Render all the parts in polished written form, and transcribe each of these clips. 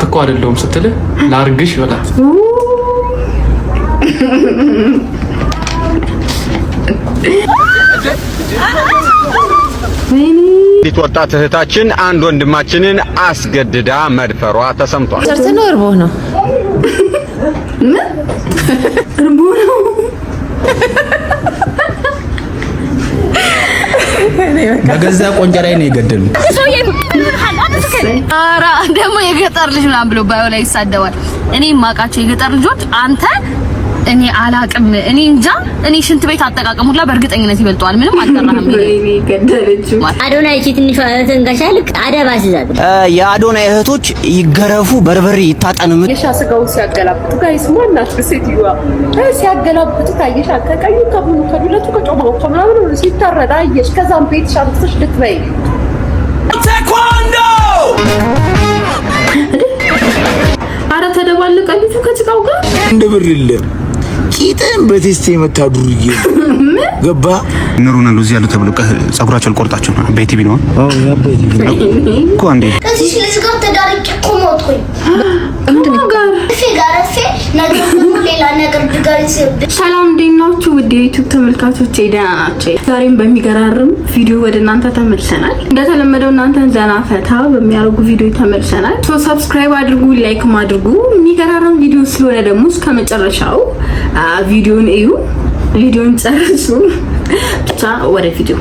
እኮ አይደለም ስትል ላርግሽ ይበላል። ወጣት እህታችን አንድ ወንድማችንን አስገድዳ መድፈሯ ተሰምቷል። ሰርተን ወርቦ ነው በገዛ ቆንጨራዬ ነው የገደሉ። አራ ደግሞ የገጠር ልጅ ምናምን ብሎ ባዮ ላይ ይሳደባል። እኔ ማቃቸው የገጠር ልጆች አንተ እኔ አላቅም እኔ እንጃ እኔ ሽንት ቤት አጠቃቀሙላ በእርግጠኝነት ይበልጧል። ምንም አልቀራም። እኔ ገደለች አዶናይ እቺ ትንሽ ተንጋሻልክ አደባ ሲዛት የአዶናይ እህቶች ይገረፉ በርበሬ ይታጠኑ። የሻስጋው ሲያገላብጡ ጋይስ ማናት ሴትዮዋ ሲያገላብጡ ታየሽ አቀቀዩ ከብሉ ከዱለቱ ከጮማው ከምናምን ሲታረዳ አየሽ። ከዛም ቤት ሻንጥሽ ልትበይ ቴኳንዶ አረ ተደባለቀልቱ ከጭቃው ጋር እንደ ብር የለም ቂጥን በቴስት የመታዱርዬ ገባ ኑሩና ሉዚ ያሉ ተብሎ ጸጉራቸው ልቆርጣቸው ነው። በቲቪ ነው እኮ አንዴ ከዚህ ለስጋው ተዳርቄ ቆሞትኩኝ ሰላም እንዴት ናችሁ? ውድ የዩቲዩብ ተመልካቾቼ ደህና ናችሁ? ዛሬም በሚገራርም ቪዲዮ ወደ እናንተ ተመልሰናል። እንደተለመደው እናንተን ዘና ፈታ በሚያደርጉ ቪዲዮ ተመልሰናል። ሰብስክራይብ አድርጉ፣ ላይክም አድርጉ። የሚገራርም ቪዲዮ ስለሆነ ደግሞ እስከመጨረሻው ቪዲዮን እዩ፣ ቪዲዮን ጨርሱ። ብቻ ወደ ቪዲዮ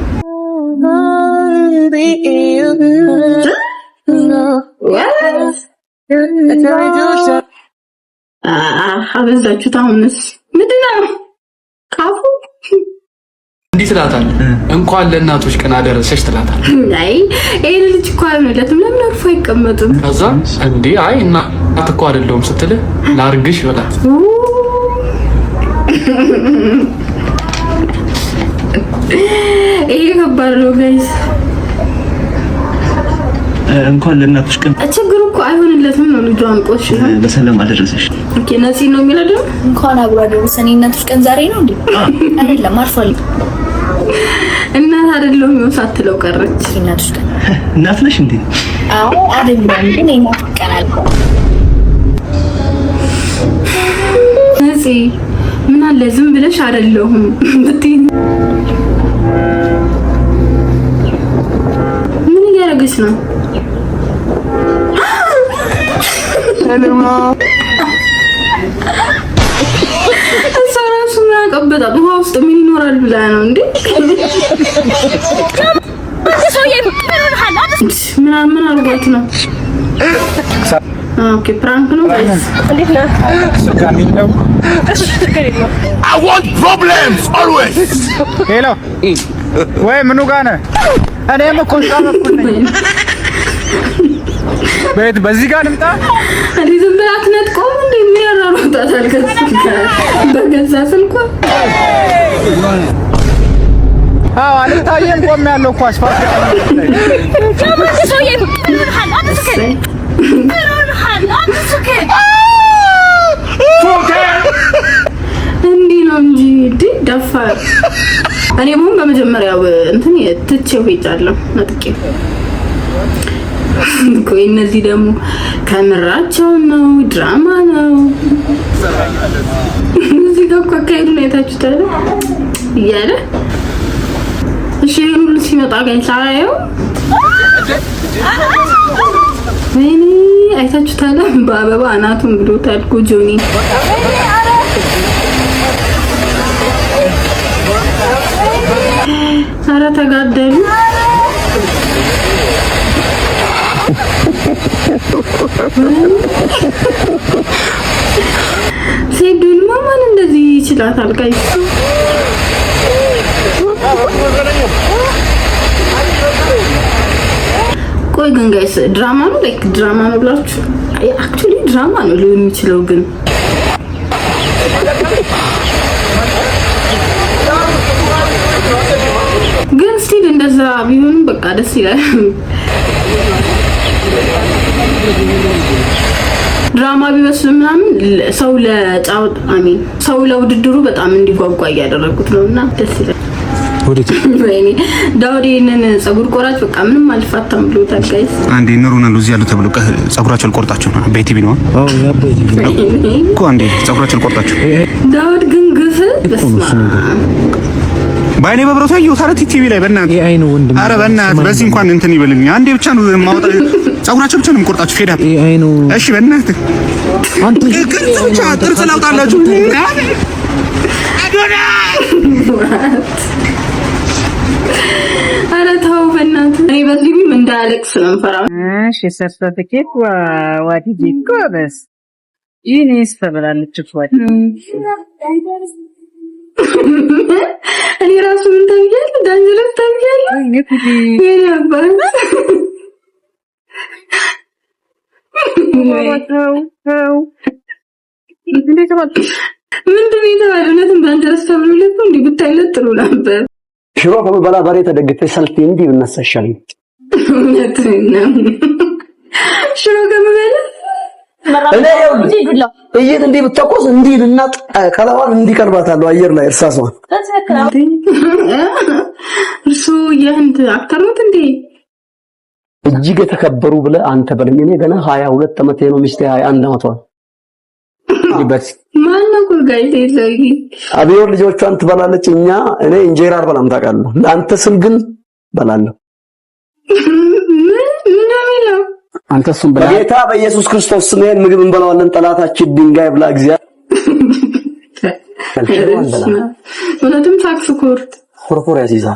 አበዛችሁት። አሁንስ ምንድን ነው ካፉ እንዲህ ትላታለህ። እንኳን ለእናቶች ቀን አደረሰሽ ትላታለህ። አይ ይሄ ልጅ እኮ አይሆንለትም። ለምን አርፎ አይቀመጥም? ከዛ እንዴ አይ እናት እኮ አይደለም ስትል ላርግሽ ይበላል። ይሄ ከባድ ነው ጋይስ። እንኳን ለእናቶች ቀን ችግሩ እኮ አይሆንለትም ነው። ልጇ አንቆሽ በሰላም አደረሰሽ። ኦኬ ነፂ ነው የሚለው እንኳን አብሮ አደረሰን። እናቶች ቀን ዛሬ ነው እንዴ? አይደለም አርፏል። እናት አይደለም ነው ሳትለው ቀረች። እናቶች ቀን እናት ነሽ እንዴ? አዎ አይደለም ግን እናት ቀን አልኩ። ነፂ ምን አለ ዝም ብለሽ አይደለሁም ብትይ ምን እያደረገች ነው? እራሱ ምን አቀበጣት? ውሃ ውስጥ ምን ይኖራል ብላ ነው እንዴ? ምን አርጓት ነው? ኦኬ ፕራንክ ነው ጋይስ። እንዴት ነው? I want problems always ሄሎ ወይ ምኑ ጋር ነህ? እኔም እኮ ሻመኩኝ ቤት በዚህ ጋር ልምጣ። እንዴ ዝም ብላ አትነጥቀውም እንዴ? ምን ያራሩታታል? በገዛ ስልኳ አዎ አልታየም። ቆሜያለሁ እኮ አስፋልት እንዲህ ነው እንጂ ደፋር። እኔ መሆን በመጀመሪያው እንትን ትቼው ሄጃለሁ ነጥቄ። ቆይ እነዚህ ደግሞ ከምራቸው ነው ድራማ ነው? እዚህ ጋር እኮ አካሄዱን አይታችሁታል እያለ እሺ ይሄን ሁሉ ሲመጣ ጋር ሳያየው ወይኔ አይታችሁታል። በአበባ አናቱን ብሎታል እኮ ጆኒ። ኧረ ተጋደሉ። ሴዱን ማን እንደዚህ ይችላታል ጋይስ? ቆይ ግን ጋይስ ድራማ ነው ላይክ ድራማ ነው ብላችሁ አክቹሊ ድራማ ነው ሊሆን የሚችለው ግን ስቲል እንደዛ ቢሆንም በቃ ደስ ይላል። ድራማ ቢመስል ምናምን ሰው ለጫወት ሰው ለውድድሩ በጣም እንዲጓጓ እያደረጉት ነውና ደስ ይላል። ወዴት ወይኔ ዳውዴንን ጸጉር ቆራጭ በቃ ምንም አልፋታም ብሎ ታጋይስ አንዴ ኖሩናል እዚህ ያሉ ተብሎ ጸጉራቸው ልቆርጣቸው ነው ቤቲቪ ነው ያ ቤቲቪ እኮ አንዴ ጸጉራቸው ልቆርጣቸው ዳውድ ግን ግፍ ባይኔ በብረቱ ያየው ታረት ቲቪ ላይ በእናትህ አይኑ ወንድም አረ በእናትህ በዚህ እንኳን እንትን ይበልኝ አንዴ ብቻ ነው ማውጣ ጸጉራቸው ብቻ ነው የምቆርጣቸው ፌዳ አይኑ እሺ በእናትህ አንተ ብቻ ጥርስ ላውጣላችሁ አዶና አረ ተው በእናትህ እኔ በዚህ ምን እንዳለቅስ ነው ፈራው እሺ ሰርተፊኬት ዋዲጂ ኮበስ ይኔስ ተበላለች እኮ እኔ ራሱ ምን ታውቂያለሽ ዳንጀረስ ታውቂያለሽ የኔ አባት ምንድን ነው የተባለው እውነትም ዳንጀረስ ተብሎ ለምን እንዲህ ብታይለት ጥሩ ነበር ሽሮ ከመበላ ባሬ ተደግፈሽ ሰልፍ እንዲህ ብናሳሻለኝ ሽሮ ከመበላ እኔ እየት እንዲህ ብትተኮስ እንዲህ ልናጥ ከላዋን እንዲቀርባታለሁ አየር ላይ እርሳሷን እርሱ የህንድ አክተር ነው እንዴ እጅግ የተከበሩ ብለህ አንተ በለኝ እኔ ገና 22 ዓመቴ ነው ሚስቴ 21 ዓመቷ ይበስ ማነው ጋይቴ ዘይ አብዮር ልጆቿን ትበላለች እኔ እንጀራ አልበላም ታውቃለህ ለአንተ ስም ግን በላለሁ ምንድነው አንተ እሱም በላ ጌታ በኢየሱስ ክርስቶስ ስም ይሄን ምግብ እንበላዋለን ጠላታችን ድንጋይ ብላ እግዚአብሔር ወለደም ታክስ ኮርት ኮርፖራ ያሲዛ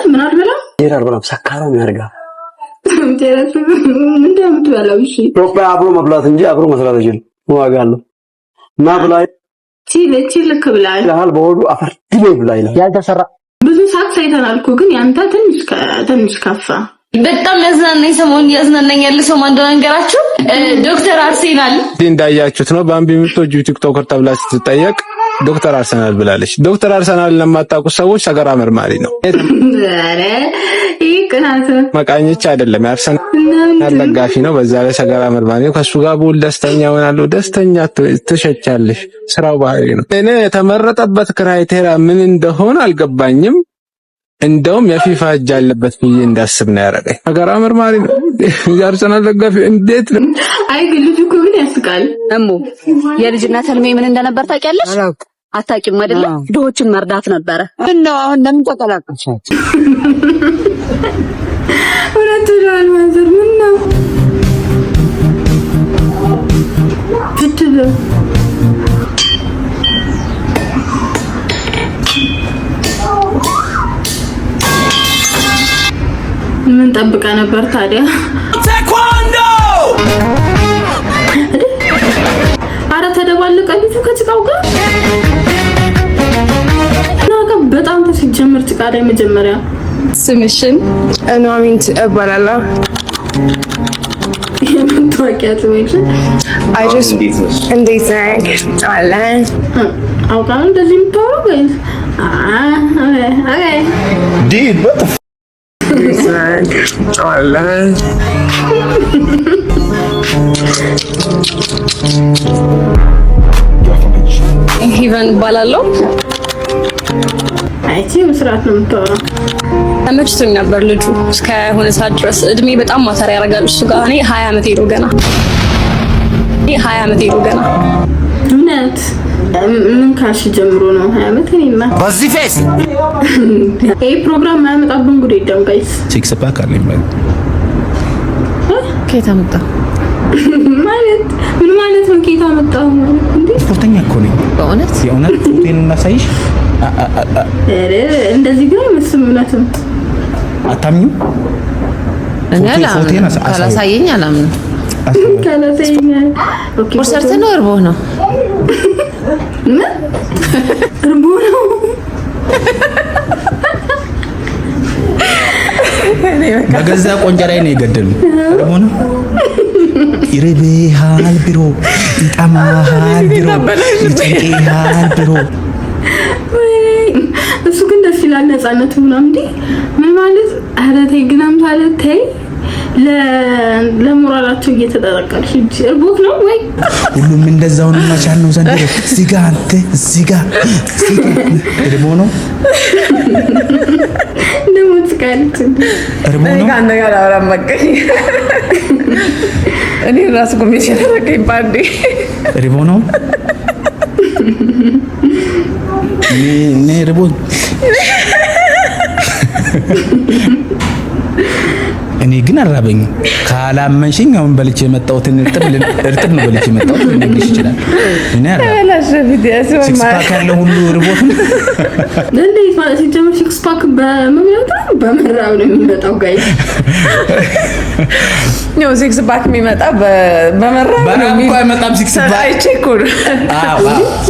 ምን አልበላ እንጀራ አልበላም ሰካራም ያርጋ እንጀራሱ ምንድነው የምትበላው እሺ ኢትዮጵያ አብሮ መብላት እንጂ አብሮ መስራት አይችልም ዋጋ አለው እና ብላይ ቺል ከብላይ ለሃል በሆዱ አፈር ድቤ ብላይ ነው ያልተሰራ ብዙ ሰዓት ሳይተናልኩ ግን ያንተ ትንሽ ከፋ በጣም ያዝናናኝ ሰሞን ያዝናናኝ ያለ ሰው ማን እንደሆነ እንገራችሁ ዶክተር አርሴናል እንዳያችሁት ነው ባምቢ ምርቶጁ ቲክቶከር ተብላ ስትጠየቅ ዶክተር አርሰናል ብላለች ዶክተር አርሰናል ለማጣቁ ሰዎች ሰገራ መርማሪ ነው አረ ይቅናት መቃኘች አይደለም ያርሰናል ደጋፊ ነው በዛ ላይ ሰገራ መርማሪ ነው ከሱ ጋር ቡል ደስተኛ ሆናለሁ ደስተኛ ትሸቻለሽ ስራው ባህሪ ነው እኔ የተመረጠበት ክራይቴሪያ ምን እንደሆነ አልገባኝም እንደውም የፊፋ እጅ አለበት ብዬ እንዳስብ ነው ያደረገኝ ሰገራ መርማሪ ነው ያርሰናል ደጋፊ እንዴት ነው አይ ግልጁ እኮ ምን ያስቃል እሙ የልጅነት ህልሜ ምን እንደነበር ታውቂያለሽ አታውቂም አይደለ ድሆችን መርዳት ነበረ ነው አሁን ለምን ተቀላቀልሻት ወራቱ ዳል ማዘር ምን ነው ፍትለ ምን ጠብቀ ነበር ታዲያ ቴኳንዶ አረ ተደባለቀ ልጁ ከጭቃው ጋር ናጋ በጣም ተሲጀምር ጭቃ ላይ መጀመሪያ ስምሽን ኑሐሚን እባላለሁ የምትዋቂያት ወይስ እንዴት ነህ አለ አውቃለሁ እንደዚህ የምታወራው ወይስ ኦኬ ዲድ what ሂቨን ባላለው አይቺ መስራት ነው የምታወራው ተመችቶኝ ነበር ልጁ እስከ ሆነ ሰዓት ድረስ እድሜ በጣም ማሰር ያደርጋል እሱ ጋር እኔ 20 ዓመቴ ነው ገና እውነት ምን ካሽ ጀምሮ ነው 20 ዓመት እኔማ በዚህ ፌስ ይሄ ፕሮግራም ማያመጣብን ጉድ የለም ጋይስ ሲክስ ፓክ አለኝ ከየት አመጣ ማለት ምን ማለት ነው ከየት አመጣው እንዴ ስፖርተኛ እኮ ነኝ በእውነት የእውነት ፎቶን እናሳይሽ እንደዚህ ግን አይመስልም እውነትም አታምኚም እኔ ካላሳየኝ አላምንም ካላሳየኝ ኦኬ ሰርተ ነው እርቦ ነው እርቦ ነው በገዛ ቆንጃ ላይ ነው የገደሉኝ እርቦ ነው ይርብሃል ቢሮ ይጣማሃል ቢሮ ይጨንቅሃል ቢሮ እሱ ግን ደስ ይላል ነፃነቱ ምናምን እንዴ ምን ማለት አረ ተይ ግን አምሳለ ተይ ለሞራላቸው እየተጠረቀልሽ እንጂ እርቦክ ነው ወይ? ሁሉም እንደዛው ነው ማቻል ነው ዘንድሮ። እዚህ ጋር አንተ እዚህ ጋር እርቦ ነው ደሞ ትካልት እርቦ ነው ካንተ ጋር አውራም በቃኝ። እኔ ራስ ኮሚቴ ተረከኝ ባንዴ እርቦ ነው እርቦ እኔ ግን አራበኝ ካላመንሽኝ አሁን በልቼ የመጣሁትን እርጥብ ነው በልቼ የመጣሁት ልነግርሽ ይችላል። እኔ ሲክስ ፓክ ያለው ሁሉ እርቦት እንዴት ማለት ሲጀምር ሲክስ ፓክ በመራብ ነው የሚመጣው ጋይስ። ነው ሲክስ ፓክ የሚመጣው በመራብ ነው የሚመጣው ሲክስ ፓክ አይቼኩል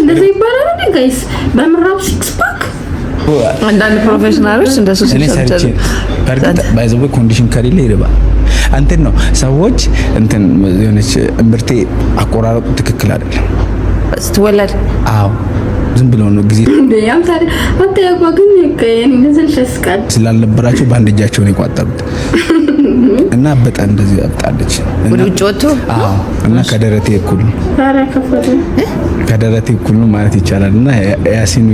እንደዚህ ይባላል ጋይስ በመራብ ሲክስ ፓክ አንዳንድ ፕሮፌሽናሎች እንደሱ ሲሰሩ በርግጥ ባይዘው ኮንዲሽን ከሌለ ይረባል። አንተን ነው ሰዎች እንትን የሆነች እምብርቴ አቆራረጡ ትክክል አይደለም ስትወለድ አዎ ዝም ብሎ ነው ጊዜ ያም ታዲያ ወጣ ግን ከእኔ ነዘል ሸስቃል ስላልነበራቸው ባንድ እጃቸው ነው የቋጠሩት እና በጣም እንደዚህ አጣለች ወደ ውጭ ወጥቶ አዎ እና ከደረቴ እኩል ታራ ከፈተ ከደረቴ እኩል ነው ማለት ይቻላል። እና ያሲን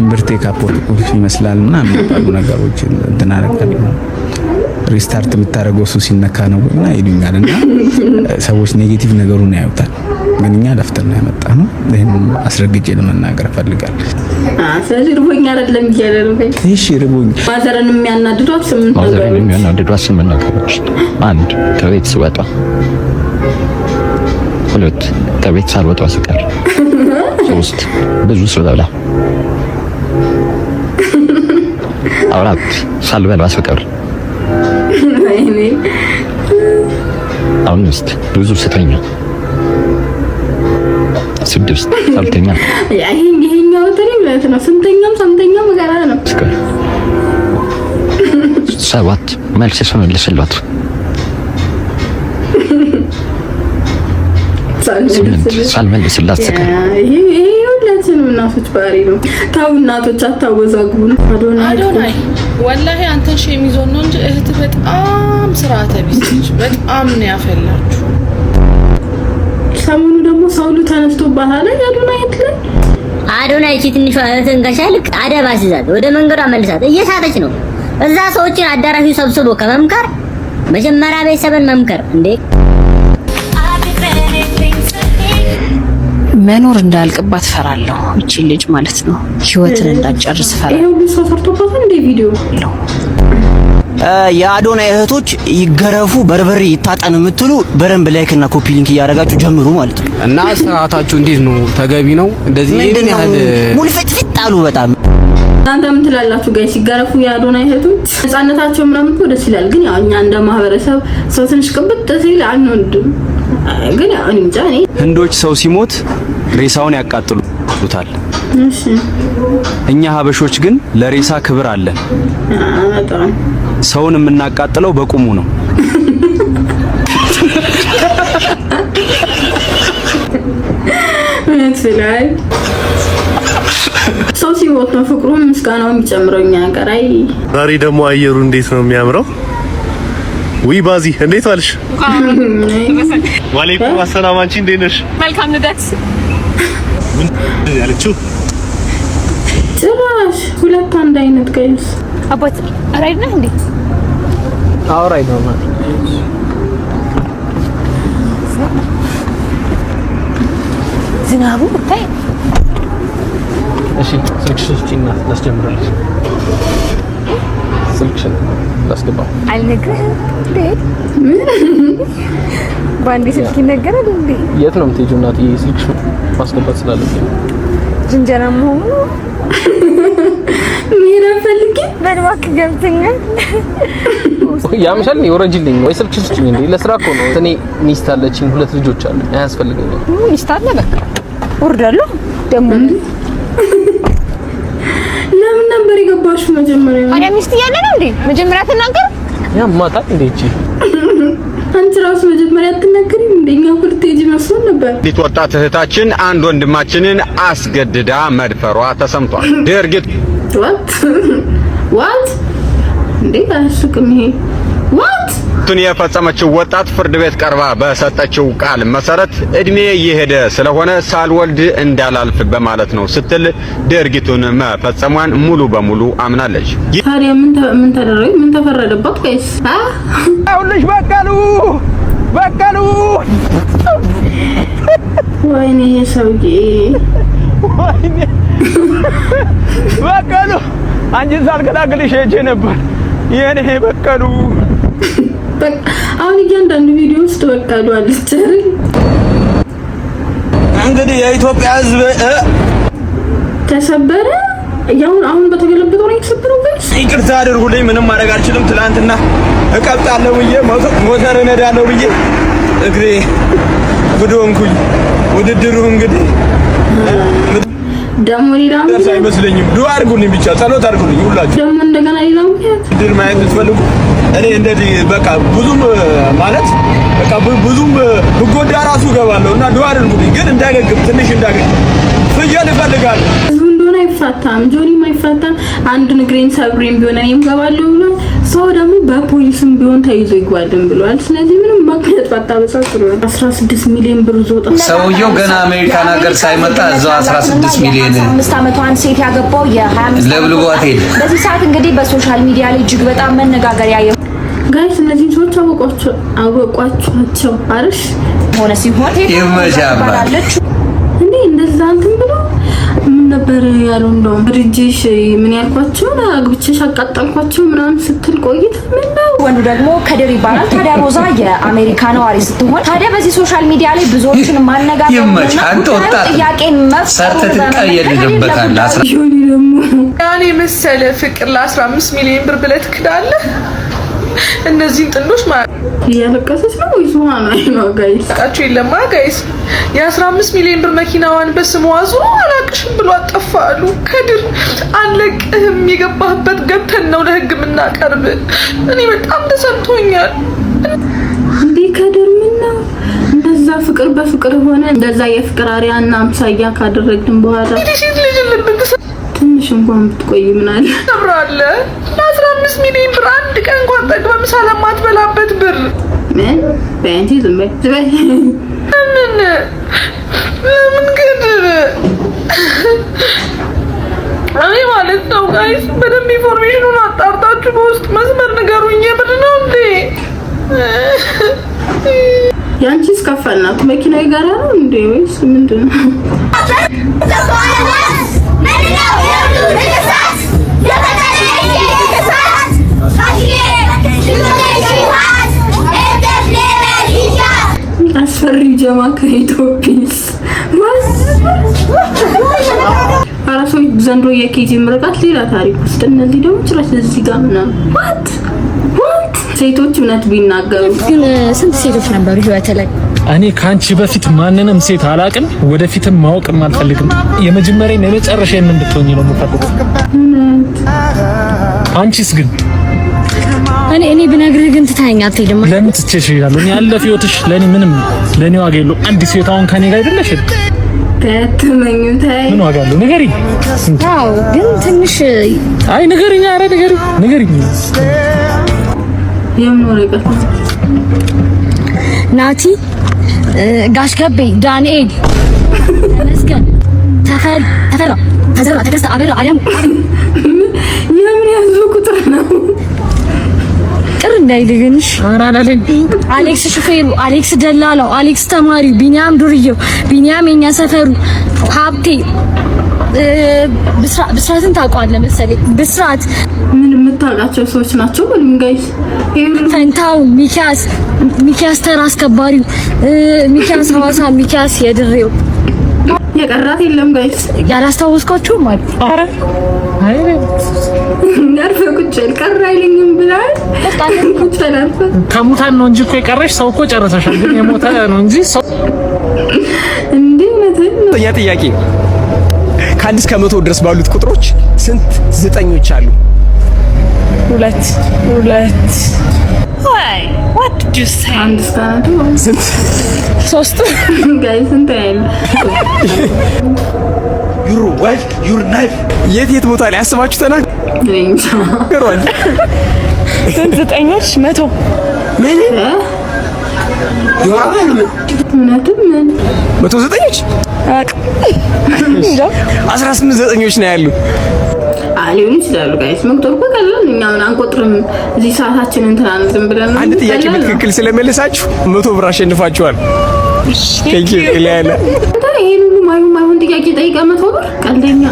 እምብርቴ ካፖርት ቁልፍ ይመስላል ምናምን ባሉ ነገሮች እንትን አደረጋለሁ። ሪስታርት የምታደርገው እሱ ሲነካ ነው እና ይሉኛል እና ሰዎች ኔጌቲቭ ነገሩን ያዩታል። ግን እኛ ለፍተን ነው ያመጣነው። ይሄንን አስረግጬ ለመናገር ፈልጋለሁ። ስለዚህ ርቦኛ አይደለም ይያለ ነው። እሺ ርቦኛ ማዘረን የሚያናድዷት ስምንት ነገሮች አንድ ከቤት ስወጣ፣ ሁለት ከቤት ሳልወጣ ስቀር፣ ሶስት ብዙ ስበላ፣ አራት ሳልበላ ስቀር፣ አምስት ብዙ ስተኛ፣ ስድስት ሳልተኛ። ይሄኛው ማለት ነው ስንተኛም ጋራ ነው። ሰባት መልስ ስመልስላት፣ ሳልመልስላት ስቀር። ይሄ ሁላችንም እናቶች ባህሪ ነው። ታው እናቶች አታወዛግቡ ነው። አዶናይ ወላሂ አንተን ሸሚዞን ነው እንጂ እህት በጣም ስርዓተ ቢስ ነች። በጣም ነው ያፈላችሁ። ሰሞኑ ደግሞ ሰውሉ ተነስቶባታል። አዶናይ እቺ ትንሿ እህትን ከቻልክ አደብ አስይዛት፣ ወደ መንገዷ መልሳት። እየሳተች ነው። እዛ ሰዎችን አዳራሹ ሰብስቦ ከመምከር መጀመሪያ ቤተሰብን መምከር እንዴ። መኖር እንዳልቅባት ፈራለሁ። እቺ ልጅ ማለት ነው ህይወትን እንዳጨርስ ፈራለሁ። ይሄው ብዙ ሰርቶባት እንደ ቪዲዮ የአዶናይ እህቶች ይገረፉ በርበሬ ይታጠን የምትሉ በደንብ ላይክ እና ኮፒ ሊንክ እያደረጋችሁ ጀምሩ ማለት ነው። እና ስርዓታችሁ እንዴት ነው? ተገቢ ነው? እንደዚህ ይሄን ያህል ሙልፍጥፍጥ አሉ በጣም። እናንተ ምን ትላላችሁ ጋይስ? ሲገረፉ የአዶናይ እህቶች ነፃነታቸው ምናምን እኮ ደስ ይላል። ግን ያው እኛ እንደ ማህበረሰብ ሰው ትንሽ ቅብጥ ሲል አንወድም። ግን ያው እንጃ እኔ ህንዶች ሰው ሲሞት ሬሳውን ያቃጥሉታል። እሺ እኛ ሀበሾች ግን ለሬሳ ክብር አለን። በጣም ሰውን የምናቃጥለው በቁሙ ነው። ስለይ ሰው ሲሞት ነው ፍቅሩም ምስጋናው የሚጨምረው እኛ ጋር። አይ ዛሬ ደግሞ አየሩ እንዴት ነው የሚያምረው! ውይ ባዚ እንዴት ዋልሽ? ወአለይኩም አሰላም። አንቺ እንዴት ነሽ? መልካም ልደት። ምን ያለችው? ጭራሽ ሁለት አንድ አይነት ጋይስ። አባት ራይድ ነህ እንዴ? አዎ ራይድ ነው ማለት ዝናቡ ብታይ። እሺ ስልክሽን ላስጀምርልሽ። ስልክሽን ላስገባው። አልነግርህም እንዴ? ባንዲ ስልክ ይነገራል እንዴ? የት ነው የምትሄጂው እናትዬ? ስልክሽ ማስገባት ስላለብኝ ጅንጀና መሆኑ ምን ፈልጊ በድዋክ ገብተኛል። ያምሻል ይወረጅልኝ ወይ ስልክሽ ስጭኝ እንዴ? ለስራ እኮ ነው። እኔ ሚስት አለችኝ፣ ሁለት ልጆች አሉ። አያስፈልገኝም። ሚስት አለ በቃ ወርዳለሁ ደግሞ ለምን ነበር የገባሽው መጀመሪያ? ታዲያ ሚስት እያለ ነው እንዴ መጀመሪያ ተናገር። ያማታ እንዴ እቺ አንቺ ራስ መጀመሪያ አትናገሪም? እንደኛ ኩርቴጂ መስሎን ነበር። ዲት ወጣት እህታችን አንድ ወንድማችንን አስገድዳ መድፈሯ ተሰምቷል። ድርጊት ዋት እንዴ አሽቅም ይሄ ዋት ድርጊቱን የፈጸመችው ወጣት ፍርድ ቤት ቀርባ በሰጠችው ቃል መሰረት እድሜ እየሄደ ስለሆነ ሳልወልድ እንዳላልፍ በማለት ነው ስትል ድርጊቱን መፈጸሟን ሙሉ በሙሉ አምናለች። ታዲያ ምን ተደረገ? ምን ተፈረደባት? ጋይስ አውልሽ በቀሉ ወይኔ ሰውዬ ወይኔ በቀሉ አንቺን ሳልገላግልሽ ሄጄ ነበር የኔ በቀሉ። አሁን እያንዳንዱ ቪዲዮ ውስጥ በቀሉ አለች። እንግዲህ የኢትዮጵያ ሕዝብ ተሰበረ። አሁን በተገለበጠው ነው የተሰበረው። ጋይስ ይቅርታ አድርጉልኝ፣ ምንም ማድረግ አልችልም። ትላንትና እቀብጣለሁ ብዬ ሞተር እነዳለሁ ብዬ እግሬ ጉዶንኩኝ። ውድድሩ እንግዲህ ደሞ ሌላ አይመስለኝም። ዱአ አድርጉልኝ፣ ብቻ ጸሎት አድርጉልኝ ሁላችሁ። ደሞ እንደገና ሌላ ድል ማየት ትፈልጉ? እኔ እንደዚህ በቃ ብዙም ማለት በቃ ብዙም ብጎዳ ራሱ እገባለሁ እና ዱአ አድርጉልኝ፣ ግን እንዳገግም ትንሽ እንዳገግም ፍየል እፈልጋለሁ። እንደሆነ አይፋታም፣ ጆኒም አይፋታም። አንድ ንግሬን ሰብሬም ቢሆን እኔም ገባለሁ ብሎ ሰው ደግሞ በፖሊስም ቢሆን ተይዞ ይጓልም ብሏል። ስለዚህ ምንም ማክለት ባታበሳስሩ። 16 ሚሊዮን ብር ዞጣ ሰውየው ገና አሜሪካን ሀገር ሳይመጣ እዛው 16 ሚሊዮን 5 ዓመቷን ሴት ያገባው የ25 ለብልጓት ሄደ። በዚህ ሰዓት እንግዲህ በሶሻል ሚዲያ ላይ እጅግ በጣም መነጋገሪያ ጋይስ እነዚህ ሰዎች አወቋቸው አርሽ ሆነ ሲሆን ይመጃባለች እንዴ እንደዛ እንትን ብሎ ምን ነበር ያለው? እንደውም ብርጅሽ ምን ያልኳቸው አግብቼሽ አቃጣልኳቸው ምናምን ስትል ቆይታ ምን ነው ወንዱ ደግሞ ከድር ይባላል። ታዲያ ሮዛ የአሜሪካ ነዋሪ ስትሆን ታዲያ በዚህ ሶሻል ሚዲያ ላይ ብዙዎችን ማነጋገርና ጥያቄን መፍጠር ተቀየድበታል። ያኔ መሰለ ፍቅር ለ15 ሚሊዮን ብር ብለህ ትክዳለህ? እነዚህን ጥንዶች እያለቀሰች ነው ወይስ ዋና ነው? ጋይስ አቃችሁ የለማ ጋይስ የ15 ሚሊዮን ብር መኪናዋን በስሙ አዙሮ አላቅሽም ብሎ አጠፋሉ። ከድር አለቅህም፣ የገባህበት ገብተን ነው ለህግ የምናቀርብ። እኔ በጣም ተሰምቶኛል። እንዴ ከድር ምን ነው እንደዛ ፍቅር በፍቅር ሆነ እንደዛ የፍቅር አሪያና አምሳያ ካደረግን በኋላ ትንሽ እንኳን ብትቆይ ምን አለ ተብራለ 15 ሚሊዮን ብር አንድ ቀን እንኳን ጠግበህ ምሳ ለማትበላበት ብር ምን በእንጂ ዝም በይ ለምን ከድር እኔ ማለት ነው ጋይስ በደንብ ኢንፎርሜሽኑን አጣርታችሁ በውስጥ መስመር ንገሩኝ። የምር ነው እንዴ? ያንቺስ ከፋልናት መኪናው ጋር ነው እንዴ ወይስ ምንድን ነው? አስፈሪ ጀማ ከኢትዮጲስ አራሶች ዘንድሮ የኬጂ ምርቃት ሌላ ታሪክ ውስጥ እነዚህ ደግሞ ጭራሽ እዚህ ጋር ምናምን what ሴቶች እውነት ቢናገሩ ግን ስንት ሴቶች ነበሩ ህይወት ላይ? እኔ ካንቺ በፊት ማንንም ሴት አላቅም፣ ወደፊትም ማወቅም አልፈልግም። የመጀመሪያ የመጨረሻ እንድትሆኚ ነው የምፈልገው። አንቺስ ግን እኔ ብነግርህ ግን ትታኛ አትሄድም። ለምን ትቼሽ ይላል? እኔ ያለፈ ህይወትሽ ለኔ ምንም ለኔ ዋጋ የለውም። አዲስ ህይወት አሁን ከኔ ጋር አይደለሽ? ተተመኙታይ ምን ዋጋ አለው? ንገሪኝ። አዎ ግን ትንሽ አይ ንገሪኝ። ኧረ ንገሪኝ። የምኖረው ናቲ ጋሽ ገቤ ዳንኤል ተመስገን ተፈራ ተዘራ ተከስተ አበራ አለም የምን ያዘው ቁጥር ነው? ቅር እንዳይልግንሽ አራላለን። አሌክስ ሹፌሩ፣ አሌክስ ደላላው፣ አሌክስ ተማሪ፣ ቢኒያም ዱርዬው፣ ቢኒያም የኛ ሰፈሩ፣ ሀብቴ ብስራትን ታውቀዋለህ መሰለኝ። ብስራት ምን የምታውቃቸው ሰዎች ናቸው? ሁሉም ጋይስ ፈንታው፣ ሚኪያስ ተራ አስከባሪው፣ ሚኪያስ ሐዋሳ፣ ሚኪያስ የድሬው የቀራት የለም ጋይስ። ያላስታወስኳችሁ ማለት አረ አይ ነርፈ ቁጭ ቀር አይልኝም ብላል። ቁጭ ተላልፈ ከሙታን ነው እንጂ እኮ የቀረሽ ሰው እኮ ጨረሰሻል። ግን የሞተ ነው እንጂ ሰው እንዴ ነው። ጥያቄ ከአንድ እስከ 100 ድረስ ባሉት ቁጥሮች ስንት ዘጠኞች አሉ? 2 Why? What did you say? አንስታቱ ስንት? 3 ጋይስ እንት አይል your wife, your knife. የት ቦታ ላይ አስባችሁ ተናገሯል? ስንት ዘጠኞች 100 ምን ይወራል? ምናምን ምን 109ኞች 18 ዘጠኞች ነው ያሉ። ሊሆን ይችላሉ ጋይስ። መቁጠር እኮ ቀላል እኛ ምን አንቆጥርም። እዚህ ሰዓታችንን እንትን አንዝም ብለን ነው። አንድ ጥያቄ በትክክል ስለመለሳችሁ 100 ብር አሸንፋችኋል። ቴንክ ዩ ኢላላ። ይሄን ሁሉ ማይሆን ጥያቄ ጠይቀ 100 ብር ቀልደኛ።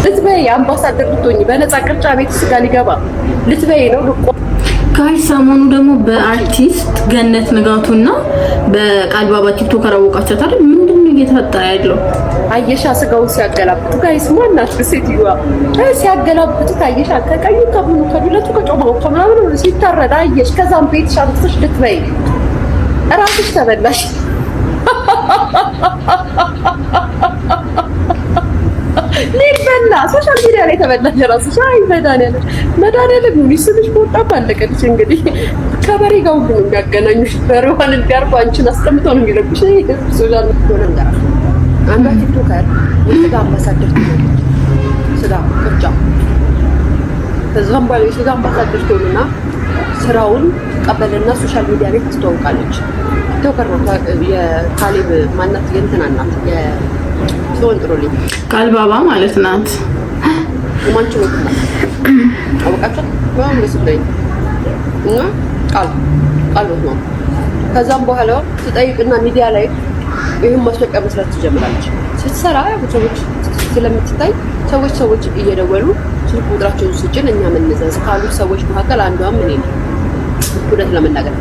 ልትበይ አምባሳደር ልትሆኚ በነፃ ቅርጫ ቤት ስጋ ሊገባ ልትበይ ነው ልቆ ጋይስ። ሰሞኑ ደግሞ በአርቲስት ገነት ንጋቱና በቃልባባ ቲክቶከር አወቃችሁት አይደል? ምንድነው እየተፈጠረ ያለው? አየሻ ስጋውን ሲያገላብጡ ጋይስ ማናት ሴትዮዋ ሲያገላብጡ አየሻ ከቀዩ ከብሉ ከዱለቱ ከጮማው ከምናምን ሲታረዳ አየሽ። ከዛም ቤት ሻንጥሽ ልትበይ እራስሽ ተበላሽ። ሊበላ ሶሻል ሚዲያ ላይ ተበላሽ እራስሽ። አይ መድኃኒዓለም ይስልሽ ወጣ ባለቀልሽ። እንግዲህ ከበሬ ጋር ሁሉ ነው የሚያገናኙሽ። በሬዋን እንዲያርጉ አንቺን አስቀምጠው ነው የሚለብሽ። ሶሻል ሚዲያ ነው አንዷ ቲክቶከር የስጋ አምባሳደር ትሆናለች። ስጋ ቅርጫ ከዛም በኋላ የስጋ አምባሳደር ትሆንና ስራውን ቀበልና ሶሻል ሚዲያ ላይ ታስተዋውቃለች። ቲክቶከር ነው የካሌብ ማናት የእንትና ናት የሶን ጥሩልኝ ቃልባባ ማለት ናት። ማንቹ ነው አወቃችሁ ነው መስለኝ እና ቃል ነው። ከዛም በኋላ ትጠይቅና ሚዲያ ላይ ይሄን ማስታወቂያ መስራት ትጀምራለች። ስትሰራ ሰዎች ስለምትታይ ሰዎች እየደወሉ ስልክ ቁጥራቸውን ስጭን እኛ ምንዘዝ ካሉት ሰዎች መካከል አንዷም እኔ ነኝ። ሁለት ለመናገር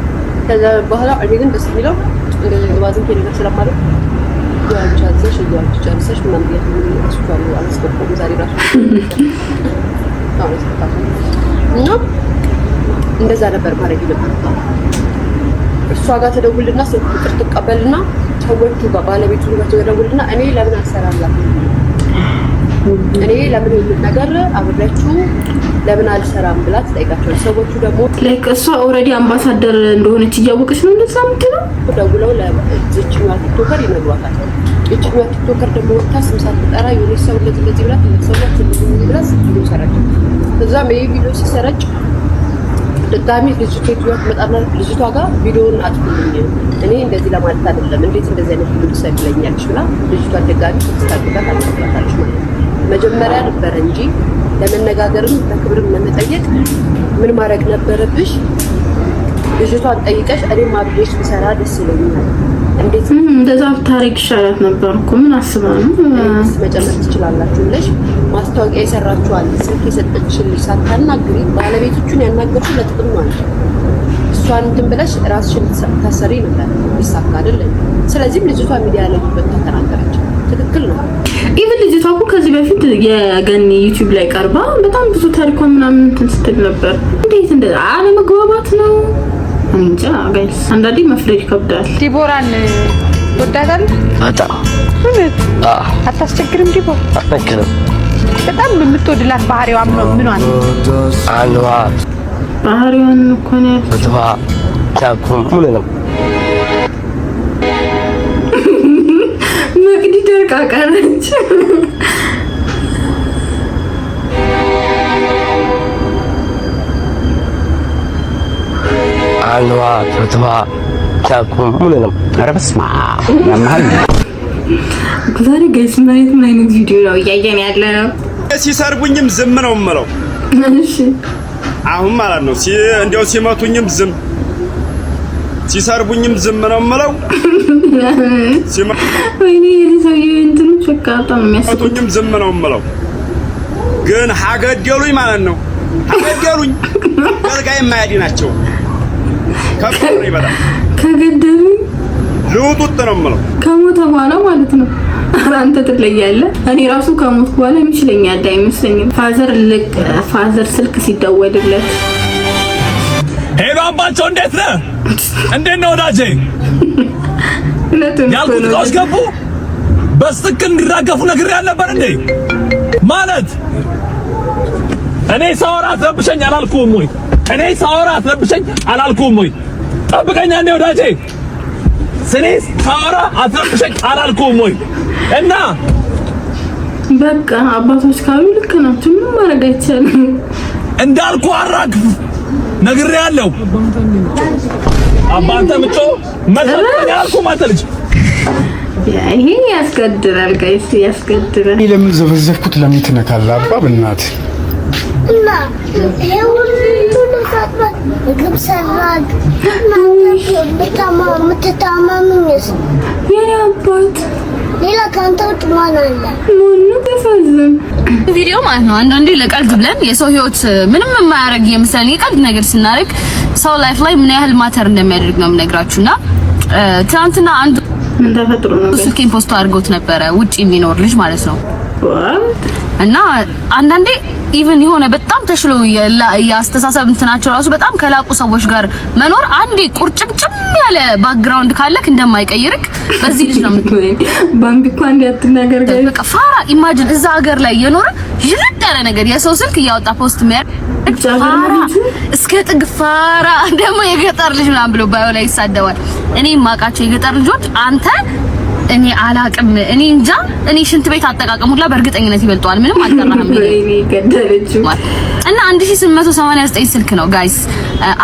ከዛ በኋላ እኔ ግን ደስ የሚለው እንደዚህ ግባዝም ከነገር ስለማለት ያቻዘሽ ጨርሰሽ ምናምን ያስፈልጋል አላስገባም ዛሬ ራሱ እና እንደዛ ነበር ማድረግ ነበር። እሷ ጋር ተደውልና ስልክ ቁጥር ትቀበልና ሰዎቹ ጋር ባለቤቱ ጋር ተደውልና እኔ ለምን አልሰራላም እኔ ለምን ነገር አብሬያችሁ ለምን አልሰራም ብላ ትጠይቃቸዋለች። ሰዎቹ ደግሞ ላይክ እሷ ኦልሬዲ አምባሳደር እንደሆነች እያወቀች ነው እንደዛ የምትለው። ደውለው ለዚህኛዋ ቲክቶከር ይነግሯታል። ይህችኛዋ ቲክቶከር ደግሞ ወጥታ ስም ሳትጠራ የሆነ ሰው እንደዚህ ብላ ተሰውላት ብላ ቪዲዮ ሰራች። ከዛም ይሄ ቪዲዮ ሲሰራጭ ድጋሚ ልጅቷ ትመጣና ልጅቷ ጋር ቪዲዮውን አጥፉልኝ እኔ እንደዚህ ለማለት አይደለም እንዴት እንደዚህ አይነት ቪዲዮ ትሰቅለኛለሽ ብላ ልጅቷ ድጋሚ ተስተካክላት አልተቀበለች ማለት ነው። መጀመሪያ ነበር እንጂ ለመነጋገርም በክብርም ለመጠየቅ ምን ማድረግ ነበረብሽ? ልጅቷን ጠይቀሽ እኔም አብሬሽ ብሰራ ደስ ይለኛል። እንዴት እንደዛ ታሪክ ይሻላት ነበር እኮ ምን አስባ ነው መጨመር ትችላላችሁ ብለሽ ማስታወቂያ የሰራችኋል። ስልክ የሰጠችልሽ ሳታናግሪ ባለቤቶቹን ያናገርሽ ለጥቅም ማለት ነው። እሷን እንትን ብለሽ ራስሽን ታሰሪ ነበር ይሳካ አይደለም። ስለዚህም ልጅቷ ሚዲያ ላይ ተናገረች። ትክክል ነው። ኢቭን ልጅቷ እኮ ከዚህ በፊት የገኒ ዩቲዩብ ላይ ቀርባ በጣም ብዙ ታሪኳን ምናምን እንትን ስትል ነበር። እንዴት እንደ አለመግባባት ነው እንጃ ጋይስ። አንዳንዴ መፍረድ ይከብዳል። ዲቦራን ወዳታል አጣ አታስቸግርም። ዲቦራ አታስቸግርም። በጣም የምትወድላት ባህሪዋ ምኗን አልዋ ባህሪዋን እኮ ነው በተባ ታኩም ምንም መቅዲ ደርቃ ቀረች። አልዋ በተባ ታኩም ምንም ኧረ በስመ አብ ያማል። ዛሬ ጋይስ ምን አይነት ቪዲዮ ነው እያየን ያለ ነው? ሲሰርቡኝም ዝም ነው የምለው። እሺ አሁን ማለት ነው እንዲያው ሲመቱኝም ዝም ሲሰርቡኝም ዝም ነው የምለው። ወይኔ የሰውዬ እንትኑ ቸካታ ሲመቱኝም ዝም ነው የምለው። ግን ሀገደሉኝ ማለት ነው ሀገደሉኝ ገልጋይ የማያዲ ናቸው። ከፈረ ይበላል ከገደሉኝ ልውጡት ነው የምለው። ከሞተ በኋላ ማለት ነው። አንተ ትለያለህ። እኔ ራሱ ከሞት በኋላ ይመስለኛል አይመስለኝም። ፋዘር ስልክ ሲደወልለት ሄሎ አምባቸው እንዴት ነህ? እንዴት ነው ወዳጄ? ያልኩት እቃዎች ገቡ። በስትክክል እንዲራገፉ ነግሬ አልነበር እንዴ? ማለት እኔ ሳወራ አትረብሸኝ አላልኩም ወይ? እኔ ሳወራ አትረብሸኝ አላልኩም ወይ? ጠብቀኛ እንዴ ወዳጄ። ስኔ ሳወራ አትረብሸኝ አላልኩም ወይ? እና በቃ አባቶች ካሉ ልክ ናቸው። ምንም ማድረግ አይቻልም። እንዳልኩ አራግፍ ነግሬያለሁ። አባንተ ምጮ መሰለኝ ያልኩ ማተልጅ ይሄ ያስገድራል። ጋይስ ያስገድራል። ለምን ዘበዘብኩት? ለምን ትነካለህ? አባ በእናትህ እና የሁሉ ለካበት ግብሰራግ ምትታመምኝስ የኔ አባት ሌላ ካንተ ውጭ ማን አለ? ምኑ ተፈዘም ቪዲዮ ማለት ነው። አንዳንዴ ለቀልድ ብለን የሰው ህይወት ምንም የማያረግ የምሳሌ ቀልድ ነገር ስናደርግ ሰው ላይፍ ላይ ምን ያህል ማተር እንደሚያደርግ ነው የምነግራችሁና ትናንትና አንድ ምን ተፈጥሮ ነው ስልኬን ፖስት አድርገውት ነበረ ውጪ የሚኖር ልጅ ማለት ነው። እና አንዳንዴ ኢቭን የሆነ በጣም ተሽሎ ያስተሳሰብ እንትናቸው ራሱ በጣም ከላቁ ሰዎች ጋር መኖር አንዴ ቁርጭምጭም ያለ ባክግራውንድ ካለክ እንደማይቀይርክ በዚህ ልጅ ነው የምትሆነው። ባምቢ እኮ አንድ ያትናገር ጋር በቃ ፋራ ኢማጂን እዛ ሀገር ላይ የኖረ ይልቅ ያለ ነገር የሰው ስልክ እያወጣ ፖስት የሚያደርግ ፋራ እስከ ጥግ ፋራ ደግሞ የገጠር ልጅ ምናምን ብሎ ባዮ ላይ ይሳደባል። እኔ ማቃቸው የገጠር ልጆች አንተ እኔ አላቅም እኔ እንጃ እኔ ሽንት ቤት አጠቃቀሙላ በእርግጠኝነት ይበልጣል። ምንም አልጠራህም እና 1889 ስልክ ነው ጋይስ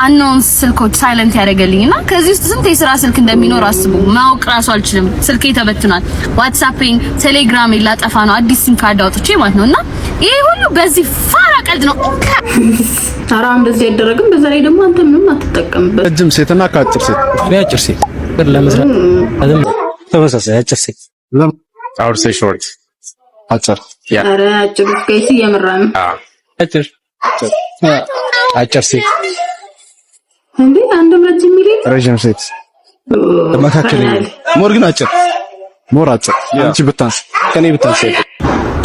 አንኖንስ ስልኮች ሳይለንት ያደረገልኝና ከዚህ ውስጥ ስንት የሥራ ስልክ እንደሚኖር አስቡ። ማወቅ ራሱ አልችልም። ስልኬ ተበትኗል። ዋትስአፕን ቴሌግራም ላጠፋ ነው አዲስ ሲም ካርድ አውጥቼ ማለት ነውና ይሄ ሁሉ በዚህ ፋራ ቀልድ ነው። ታራ እንደዚህ አይደረግም። በዛ ላይ ደግሞ አንተ ምንም አትጠቀምበት። ረጅም ሴትና ከአጭር ሴት አጭር ሴት ለመስራት አለም ተመሳሳይ አጭር ሴት አውር ሴ ሾርት አጭር ኧረ አጭር ጋይስ እየመራን አጭር ሴት እንዴ አንድ ረጅም ሚሊ ረጅም ሴት መካከለኛ ሞር ግን አጭር ሞር አጭር አንቺ ብታንስ ከኔ ብታንስ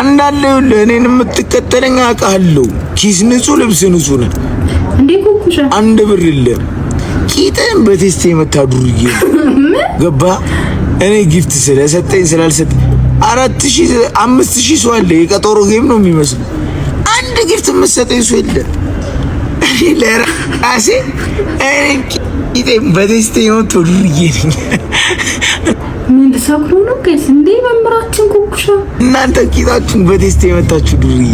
እንዳለው ለኔን የምትከተለኝ አውቃለሁ። ኪስ ንጹህ ልብስ ንጹህ ነው እንዴ ኩኩሻ አንድ ብር የለም። ቂጥን በቴስቴ መታዱርዬ ገባ እኔ ጊፍት ስለሰጠኝ ስላልሰጠ 4000 5000 ሰው አለ። የቀጠሮ ጌም ነው የሚመስለው። አንድ ጊፍት የምትሰጠኝ ሰው የለ። ለራሴ እኔ ቂጤን በቴስቴ መታዱርዬ ነኝ። ምን ተሰክሮ ነው ጋይስ? እንዴ መምራችን ኩኩሻ እናንተ ቂጣችሁን በቴስቴ የመታችሁ ዱርዬ።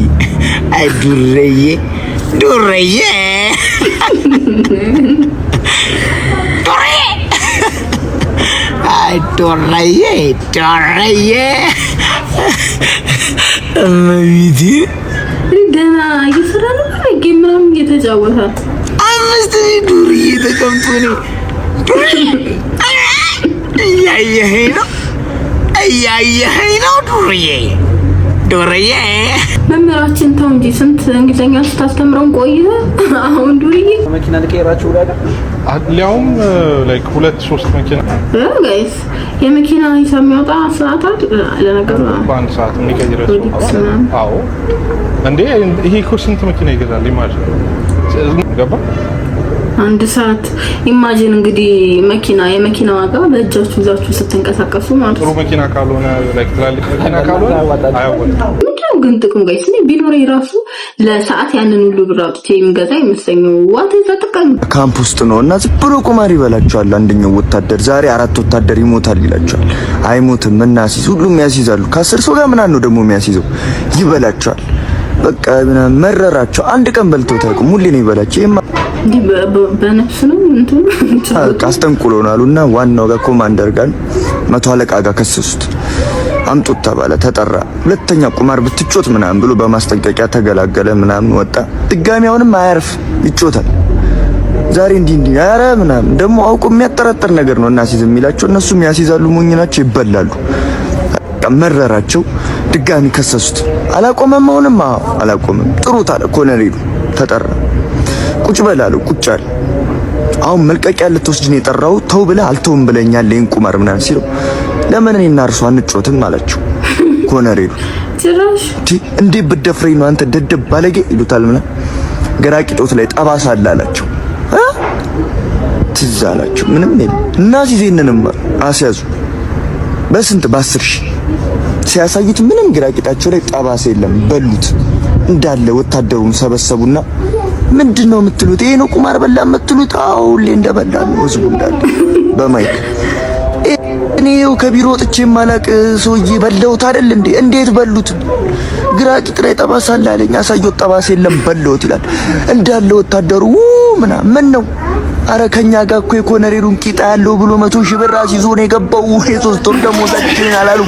አይ ዱርዬ ዱርዬ አይ ዱርዬ ዱርዬ እመቤቴ ደህና እየሰራ ነው። ጌም ምናምን እየተጫወተ 5000 ዱርዬ ተቀምጦ ነው እያየኸኝ ነው ዱርዬ ዱርዬ። መምህራችን ተው እንጂ ስንት እንግሊዘኛ ስታስተምረን ቆይተህ አሁን ዱርዬ መኪና ልቀይራችሁ ወዳለ ሊያውም ላይክ 2-3 መኪና ጋይስ የመኪና ሂሳብ የሚያወጣ ሰዓት ለነገሩ በአንድ ሰዓት የሚቀይረው አዎ እንዴ ይሄ እኮ ስንት መኪና ይገዛል? ኢማጂን ገባ አንድ ሰዓት ኢማጂን እንግዲህ የመኪና ዋጋ በእጃችሁ ይዛችሁ ስትንቀሳቀሱ ማለት ጥሩ መኪና ካልሆነ ላይክ ትላልቅ መኪና ካልሆነ አያወጣም። ምንድነው ግን ጥቅም ጋይስ? እኔ ቢኖር ራሱ ለሰዓት ያንን ሁሉ ብር አውጥቼ የሚገዛ ይመስለኛል። ዋት ተጠቀም ካምፕ ውስጥ ነውና ዝም ብሎ ቁማር ይበላቸዋል። አንደኛው ወታደር ዛሬ 4 ወታደር ይሞታል ይላቸዋል። አይሞትም እናሲዝ ሁሉም ያሲዛሉ። ከ10 ሰው ጋር ምናምን ነው ደግሞ የሚያሲዘው ይበላቸዋል። በቃ መረራቸው። አንድ ቀን በልተው ታውቁም። ሁሌ ነው ይበላቸው። በነፍስ ነው እንትን አስጠንቁሎናሉና ዋናው ጋር ኮማንደር ጋር 100 አለቃ ጋር ከሰሱት። አምጡት ተባለ፣ ተጠራ። ሁለተኛ ቁማር ብትጮት ምናምን ብሎ በማስጠንቀቂያ ተገላገለ። ምናምን ወጣ። ድጋሚ አሁንም አያርፍ ይጮታል። ዛሬ እንዲህ ኧረ ምናምን ደግሞ አውቆ የሚያጠራጥር ነገር ነው እናሲዝ የሚላቸው። እነሱም ያሲዛሉ፣ ሞኝ ናቸው፣ ይበላሉ። መረራቸው። ድጋሚ ከሰሱት። አላቆመም። አሁንም አላቆመም። ጥሩት አለ ኮሎኔሉ። ተጠራ። ቁጭ በላሉ። ቁጭ አለ። አሁን መልቀቂያ ልትወስድ ነው የጠራው። ተው ብለህ አልተውም ብለኛል ይሄን ቁማር ምናምን ሲለው ለምን እኔና እርሷ አንጮትም አላቸው ኮሎኔሉ። ጭራሽ እንዴ ብትደፍረኝ ነው አንተ ደደብ ባለጌ ይሉታል። ምናምን ገራቂጦት ላይ ጠባሳ አለ አላቸው። ትዝ አላቸው። ምንም የለም እና ሲዜንንም አስያዙ። በስንት በ10 ሺህ ሲያሳዩት ምንም ገራቂጣቸው ላይ ጠባሳ የለም። በሉት እንዳለ ወታደሩን ሰበሰቡና ምንድነው የምትሉት? ይሄ ነው ቁማር በላ የምትሉት? አዎ ሁሌ እንደበላ ነው ህዝቡ እንዳለ በማይክ እኔው ከቢሮ ወጥቼ ማላቅ ሰውዬ በለውት አይደል እንዴ? እንዴት በሉት? ግራ ቂጥ ላይ ጠባሳ አለኝ። አሳየው ጠባሳ የለም በለውት ይላል እንዳለ ወታደሩ ምን ነው? አረ ከኛ ጋር እኮ የኮነሬሩን ቂጣ ያለው ብሎ 100 ሺህ ብር አስይዞ ነው የገባው። የሶስት ወር ደሞዛችን አላሉ።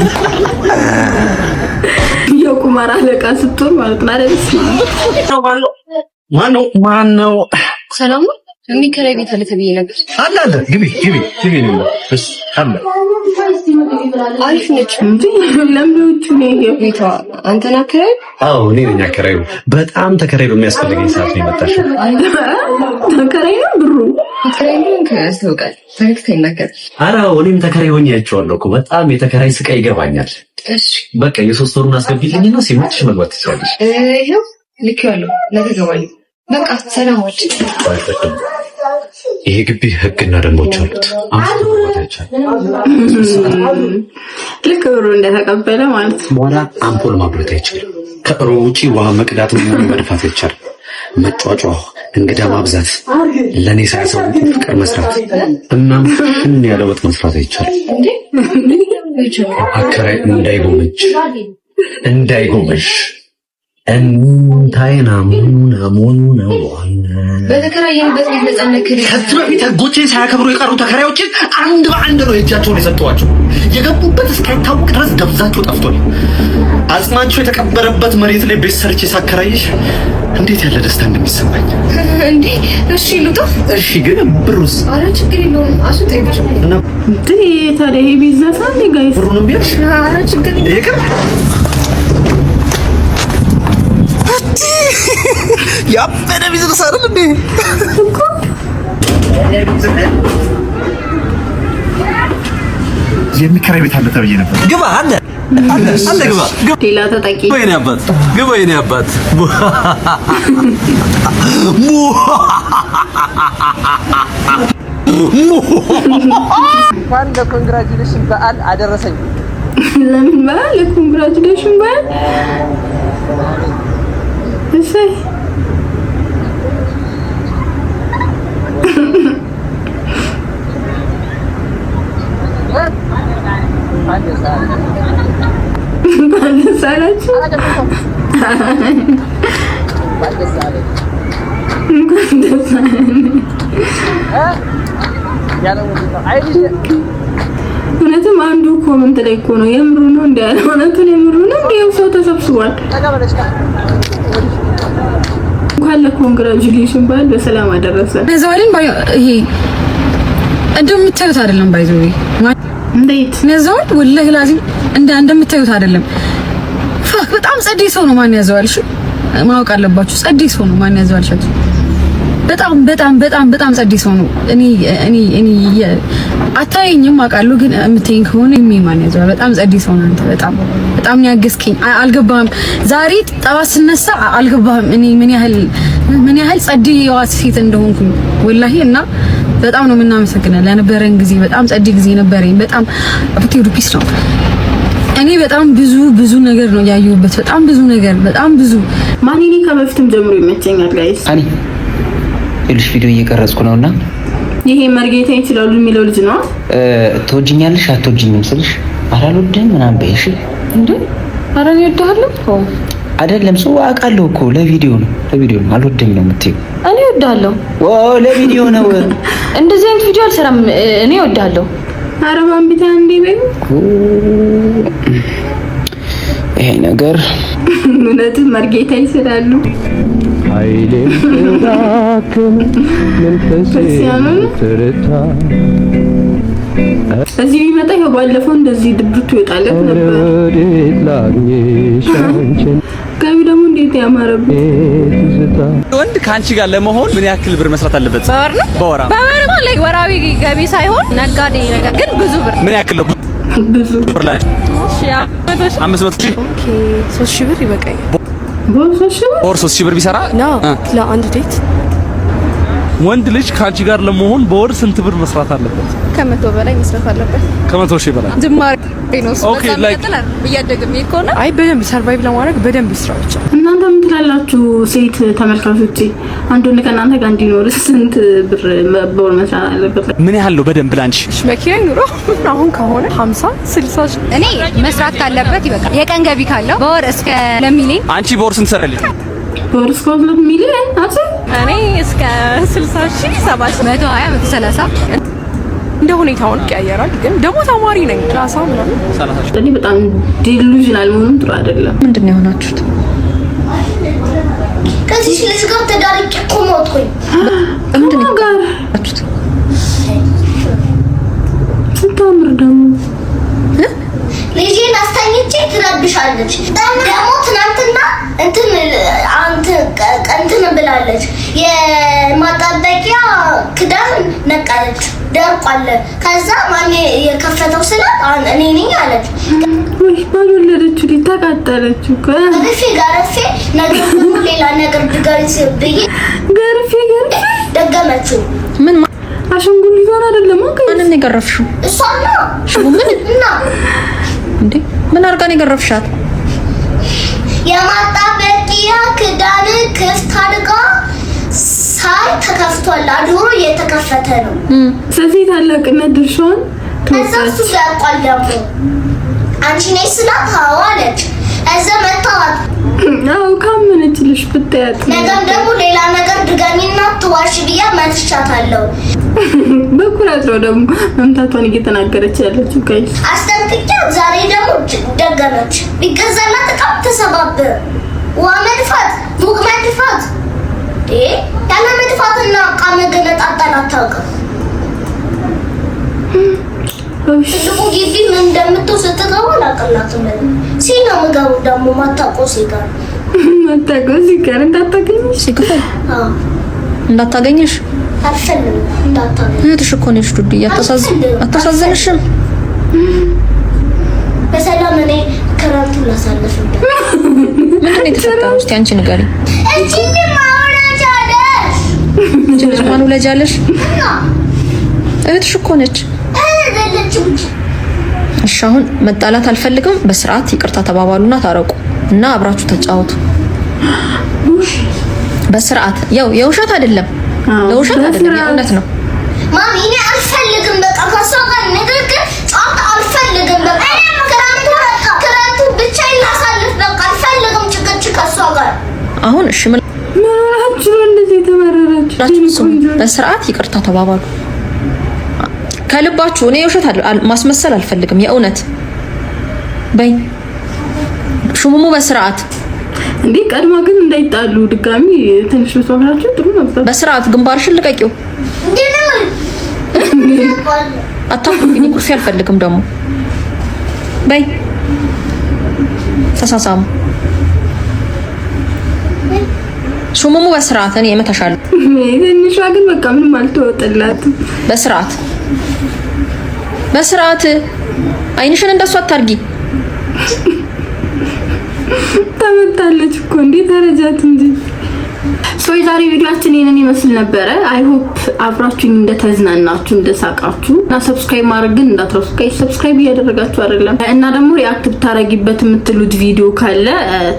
የቁማር አለቃ ስትሆን ማለት ነው አይደል? ማነው? ሰላም ነው። የሚከራይ ቤት አለ ተብዬ ነበር። አለ ግቢ ነው። እሺ አለ አሪፍ ነች እንዴ? ለምዶቹ ነው የቤቷ አንተ ነህ አከራይ? አዎ እኔ ነኝ አከራዩ። በጣም ተከራይ በሚያስፈልገኝ ሰዓት ነው የመጣሽው። ተከራይ ነው ብሩ ተከራይ ነው ከስተውቃል ፈክተ ይናገር። ኧረ እኔም ተከራይ ሆኜ አይቼዋለሁ እኮ በጣም የተከራይ ስቃይ ይገባኛል። እሺ በቃ የሶስት ወሩን አስገቢልኝና ሲመችሽ መግባት ትችላለሽ። ይሄው ልክ ያለው ለተገባኝ በቃ ሰላም ዋጭ። ይሄ ግቢ ህግና ደንቦች አሉት። ልክ ብሩ እንደተቀበለ ማለት ነው። በኋላ አምፖል ማብራት አይቻልም። ከእሮ ውጪ ውሃ መቅዳት ምን መድፋት አይቻልም። መጫጫው እንግዳ ማብዛት፣ ለኔ ሳይሰው ፍቅር መስራት እናም ያለ ወጥ መስራት አይቻልም። አከራይ እንዳይጎመጅ እንታይና ሙኑ ነው በተከራየንበት ቤት ነፃነት ከዚህ በፊት ህጎችን ሳያከብሩ የቀሩ ተከራዮችን አንድ በአንድ ነው እጃቸውን የሰጠዋቸው። የገቡበት እስካይታወቅ ድረስ ደብዛቸው ጠፍቷል። አጽማቸው የተቀበረበት መሬት ላይ ቤት ሰርቼ ሳከራይሽ እንዴት ያለ ደስታ እንደሚሰማኝ እንዴ! እሺ ልውጣ። እሺ ግን ብሩስ? ኧረ ችግር የለውም አስወጣኝ እና ታዲያ ይሄ ቢዝነስ አለ ጋይስ? ብሩንም ቢያሽ ኧረ ችግር የለም። ያበደ ቢዝነስ አይደል እንዴ? የሚከራይ ቤት አለ ተብዬ ነበር። ግባ አለ ግባ። ሌላ ተጠቂ ወይኔ አባት ግባ። ወይኔ አባት እንኳን ለኮንግራጁሌሽን በዓል አደረሰኝ። ለምን በዓል? ለኮንግራጁሌሽን በዓል እሰይ ባለሳላችሁ እውነትም አንዱ ኮመንት ላይ እኮ ነው የምሩ ነው እንደ እውነቱን የምሩ ነው እንደ ሰው ተሰብስቧል። እንኳን ለኮንግራጁሌሽን በዓል በሰላም አደረሰ። ነዛልን ይሄ እንደምታዩት አይደለም ባይዘው እንዴት ነዛውን ወላሂ ላዚም እንደምታዩት አይደለም። በጣም ጸደይ ሰው ነው ማን ያዘዋል? እሺ ማወቅ አለባችሁ። ጸደይ ሰው ነው ማን ያዘዋል? ሸት በጣም ጸደይ ሰው ነው። እኔ አታየኝም አውቃለሁ፣ ግን የምትይኝ ከሆነ ማን ያዘዋል? በጣም ጸደይ ሰው ነው። አንተ በጣም ያገዝከኝ አልገባህም። ዛሬ ጠዋት ስነሳ አልገባህም እኔ ምን ያህል ጸደይ የዋስ ሴት እንደሆንኩኝ ወላሂ። እና በጣም ነው የምናመሰግነው ለነበረን ጊዜ። በጣም ጸደይ ጊዜ ነበረኝ። በጣም አብቴዱ ፒስ ነው። እኔ በጣም ብዙ ነገር ነው ያየሁበት። በጣም ብዙ ማንኔ ከበፊትም ጀምሮ ይመቸኛል ጋይስ። አኒ ይልሽ ቪዲዮ እየቀረጽኩ ነውና ይሄ መርጌታ ይችላሉ የሚለው ልጅ ነው። ትወጂኛለሽ አትወጂኝም ስልሽ አላልወድህም ምናምን በይሽ እንዴ? ኧረ እኔ እወድሃለሁ አይደለም ሰው አውቃለሁ እኮ ለቪዲዮ ነው አልወድም ነው የምትይው። እኔ እወድሃለሁ ለቪዲዮ ነው። እንደዚህ አይነት ቪዲዮ አልሰራም። እኔ እወድሃለሁ። ኧረ ባምቢታ እንዴ በይ ይሄ ነገር እውነትም መርጌታ ይችላሉ። ኃይሌ ተዳከመ መንፈሴ ተረታ። እዚህ ቢመጣ ይኸው ባለፈው እንደዚህ ድብርቱ ይወጣለት ነበር። ጋቢ ደግሞ እንዴት ያማረበት ወንድ ካንቺ ጋር ለመሆን ምን ያክል ብር መስራት አለበት? በወር ላይ ወራዊ ገቢ ሳይሆን ነጋዴ ነገር ግን ብዙ ብር ምን ያክል ነው? ብዙ ብር ላይ 500 ኦኬ 3000 ብር ይበቃኝ። በወር 3000 ብር ቢሰራ ለአንድ ዴት ወንድ ልጅ ካንቺ ጋር ለመሆን በወር ስንት ብር መስራት አለበት? ከ100 በላይ መስራት አለበት። ከ100 ሺህ በላይ ጅማሬ ቬኖስ በጣም ከተላ እያደገ የሚቆና አይ በደንብ ሰርቫይቭ ለማድረግ በደንብ ይስራው ብቻ። እናንተ ምን ትላላችሁ ሴት ተመልካቾቼ? አንዱ ከእናንተ ጋር እንዲኖር ስንት ብር በወር መስራት አለበት? ምን ያህል ነው በደንብ ላንቺ? መኪና ይኑሮ አሁን ከሆነ 50 60 እኔ መስራት ካለበት ይበቃል። የቀን ገቢ ካለው በወር እስከ ለሚሊዮን። አንቺ በወር ስንት ሰራልኝ? በወር እስከ ለሚሊዮን አት እኔ እስከ 60 ሺህ 70 120 130 እንደ ሁኔታውን ይቀያየራል። ግን ደግሞ ተማሪ ነኝ ክላስ ምናምን 30 እኔ በጣም ዲሉዥናል መሆኑን ጥሩ አይደለም። ምንድነው የሆናችሁት? ከዚህ ልጅ ጋር ተዳርቄ እኮ ሞትኩኝ። ምንድነው ጋር ታምር ደግሞ ልጄን አስተኝቼ ትረብሻለች። ደግሞ ትናንትና እንትን ብላለች። የማጣበቂያ ክዳን ነቀለች፣ ደርቋል። ከዛ ማን የከፈተው ስላት እኔ ነኝ አለች። ወይ ባልወለደችው ተቃጠለች እኮ ገርፌ ነገር ደግሞ ሌላ ነገር ድጋሪስ ብዬ ገርፌ ደገመችው። ምን አሸንጉሊቷን አይደለም ማንን ነው የገረፍሽው? እሷን ነው ምን እና እንዴ ምን አርጋ ነው የገረፍሻት? የማጣበቂያ ክዳን ክፍት አድርጋ ሳይ ተከፍቷል። አድሮ እየተከፈተ ነው። ስለዚህ ታላቅነት ድርሻውን ከዛ እሱ ያቋል። ደግሞ አንቺ ነሽ ስላት አዎ አለች። እዛ መጣዋት አው ካመነችልሽ ብታያት ነገም ደግሞ ሌላ ነገር ድጋሚና ትዋሽ ብያ መትቻታለሁ። በኩራት ነው ደግሞ መምታቷን እየተናገረች ያለችው። ጋይስ አስጠንቅቂያት ዛሬ ደግሞ ደገመች። ቢገዛላት ዕቃ ተሰባብር ወመድፋት ቡቅ መድፋት ያለ መድፋትና ዕቃ መገነጣጠል አታውቅም። ትልቁ ግቢ ምን እንደምትወስድ ስትገባ አላውቅላትም። ሲና ምግቡ ደግሞ ማታውቀው ሲጋር እንዳታገኝሽ ሲክፈል እንዳታገኝሽ አልፈልግም። እንዳታገኝ እህትሽ እኮ ነሽ ዱድ አታሳዝንሽም? በሰላም እኔ ክረምቱን ላሳልፍበት። ምንድን ነው የተፈጠረው? እስቲ አንቺ ንገሪኝ። እቺን ማውራጃለሽ ጀልጅ ማኑ ለጃለሽ እህትሽ እኮ ነች። እሺ አሁን መጣላት አልፈልግም። በስርዓት ይቅርታ ተባባሉና ታረቁ እና አብራችሁ ተጫወቱ በስርዓት። ያው የውሸት አይደለም ለውሸት አይደለም የእውነት ነው። ማሚ እኔ አልፈልግም። በቃ ከሷ ጋር ንግግር ጫወታ አልፈልግም። በቃ ክረምቱ ብቻ ይላሳልፍ። በቃ አልፈልግም ጭቅጭቅ ከሷ ጋር። አሁን እሺ ምን ሆናችሁ እንደዚህ ተመረራችሁ? በስርዓት ይቅርታ ተባባሉ ከልባችሁ። እኔ የውሸት ማስመሰል አልፈልግም የእውነት በይ። ሹሙሙ በስርዓት እንዴ ቀድማ ግን እንዳይጣሉ ድጋሚ ትንሽ መስዋዕታችሁ ጥሩ ነበር። በስርዓት ግንባርሽን ልቀቂው። አታፍሩኝ። ኩርፊ አልፈልግም ደግሞ በይ። ተሳሳሙ። ሹሙሙ በስርዓት እኔ እመታሻለሁ። ትንሿ ግን በቃ ምንም አልተወጣላትም። በስርዓት አይንሽን እንደሱ አታርጊ። ተመታለች እኮ እንዴ ተረጃት እንጂ። የዛሬ ቪዲዮአችን ይሄንን ይመስል ነበረ። አይ ሆፕ አብራችሁኝ እንደተዝናናችሁ እንደሳቃችሁ እና ሰብስክራይብ ማድረግ ግን እንዳትረሱ። ሰብስክራይብ እያደረጋችሁ አይደለም እና ደግሞ ሪአክት ብታረጊበት የምትሉት ቪዲዮ ካለ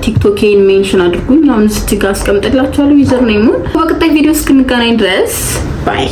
ቲክቶኬን ሜንሽን አድርጉኝ። አሁን እዚህ ጋር አስቀምጥላችኋለሁ ዩዘር ኔሙን። በቀጣይ ቪዲዮ እስክንገናኝ ድረስ ባይ።